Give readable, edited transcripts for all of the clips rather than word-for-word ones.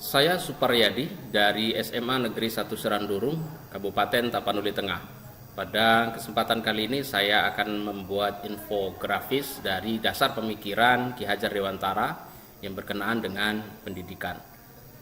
Saya Suparyadi dari SMA Negeri 1 Serandurung, Kabupaten Tapanuli Tengah. Pada kesempatan kali ini saya akan membuat infografis dari dasar pemikiran Ki Hajar Dewantara yang berkenaan dengan pendidikan.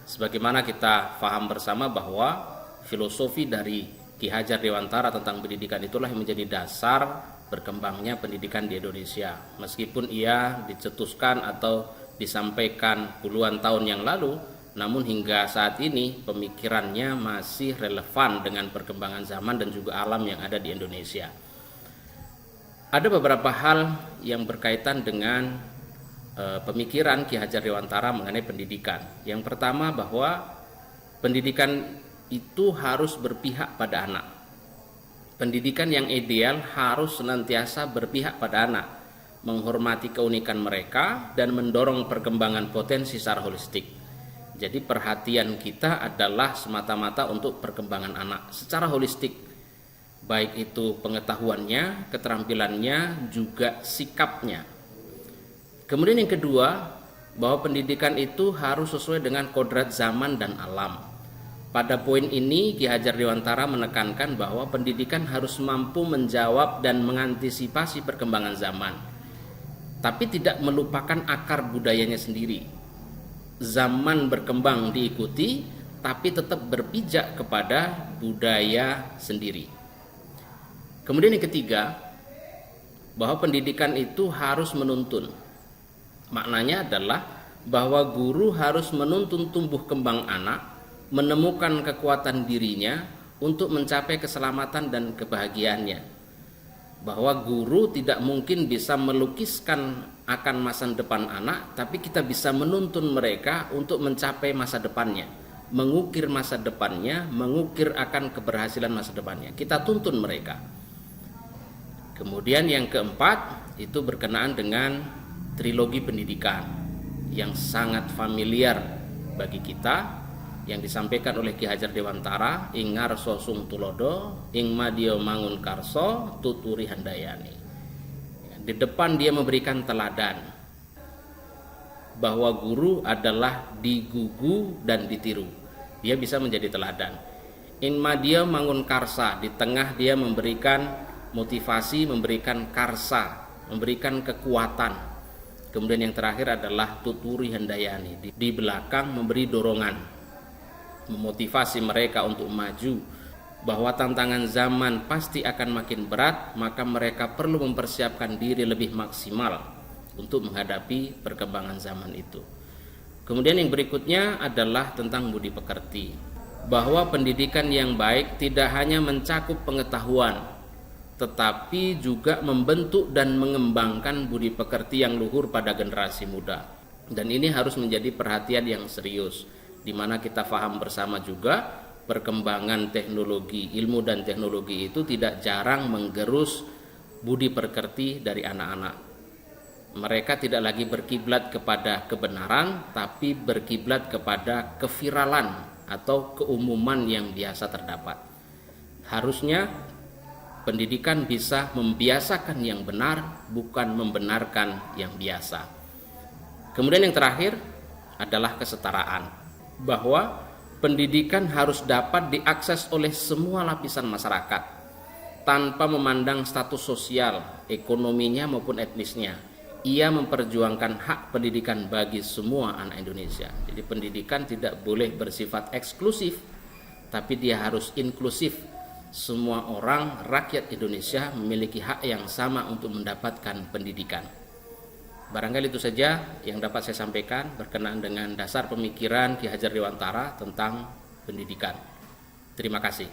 Sebagaimana kita paham bersama bahwa filosofi dari Ki Hajar Dewantara tentang pendidikan itulah yang menjadi dasar berkembangnya pendidikan di Indonesia. Meskipun ia dicetuskan atau disampaikan puluhan tahun yang lalu, namun hingga saat ini pemikirannya masih relevan dengan perkembangan zaman dan juga alam yang ada di Indonesia. Ada beberapa hal yang berkaitan dengan pemikiran Ki Hajar Dewantara mengenai pendidikan. Yang pertama bahwa pendidikan itu harus berpihak pada anak. Pendidikan yang ideal harus senantiasa berpihak pada anak, menghormati keunikan mereka dan mendorong perkembangan potensi secara holistik. Jadi perhatian kita adalah semata-mata untuk perkembangan anak secara holistik, baik itu pengetahuannya, keterampilannya, juga sikapnya. Kemudian yang kedua, bahwa pendidikan itu harus sesuai dengan kodrat zaman dan alam. Pada poin ini Ki Hajar Dewantara menekankan bahwa pendidikan harus mampu menjawab dan mengantisipasi perkembangan zaman, tapi tidak melupakan akar budayanya sendiri. Zaman berkembang diikuti, tapi tetap berpijak kepada budaya sendiri. Kemudian yang ketiga, bahwa pendidikan itu harus menuntun. Maknanya adalah bahwa guru harus menuntun tumbuh kembang anak, menemukan kekuatan dirinya untuk mencapai keselamatan dan kebahagiaannya. Bahwa guru tidak mungkin bisa melukiskan akan masa depan anak, tapi kita bisa menuntun mereka untuk mencapai masa depannya, mengukir masa depannya, mengukir akan keberhasilan masa depannya. Kita tuntun mereka. Kemudian yang keempat itu berkenaan dengan trilogi pendidikan yang sangat familiar bagi kita, yang disampaikan oleh Ki Hajar Dewantara, ing ngarso sung tulodo, ing madya mangun karso, tuturi handayani. Di depan dia memberikan teladan bahwa guru adalah digugu dan ditiru. Dia bisa menjadi teladan. Ing madya mangun karsa, di tengah dia memberikan motivasi, memberikan karsa, memberikan kekuatan. Kemudian yang terakhir adalah tuturi handayani, di belakang memberi dorongan, memotivasi mereka untuk maju, bahwa tantangan zaman pasti akan makin berat, maka mereka perlu mempersiapkan diri lebih maksimal untuk menghadapi perkembangan zaman itu. Kemudian yang berikutnya adalah tentang budi pekerti, bahwa pendidikan yang baik tidak hanya mencakup pengetahuan, tetapi juga membentuk dan mengembangkan budi pekerti yang luhur pada generasi muda. Dan ini harus menjadi perhatian yang serius, di mana kita paham bersama juga perkembangan teknologi, ilmu dan teknologi itu tidak jarang menggerus budi pekerti dari anak-anak. Mereka tidak lagi berkiblat kepada kebenaran, tapi berkiblat kepada keviralan atau keumuman yang biasa terdapat. Harusnya pendidikan bisa membiasakan yang benar, bukan membenarkan yang biasa. Kemudian yang terakhir adalah kesetaraan, bahwa pendidikan harus dapat diakses oleh semua lapisan masyarakat tanpa memandang status sosial, ekonominya maupun etnisnya. Ia memperjuangkan hak pendidikan bagi semua anak Indonesia. Jadi pendidikan tidak boleh bersifat eksklusif, tapi dia harus inklusif. Semua orang rakyat Indonesia memiliki hak yang sama untuk mendapatkan pendidikan. Barangkali itu saja yang dapat saya sampaikan berkenaan dengan dasar pemikiran Ki Hajar Dewantara tentang pendidikan. Terima kasih.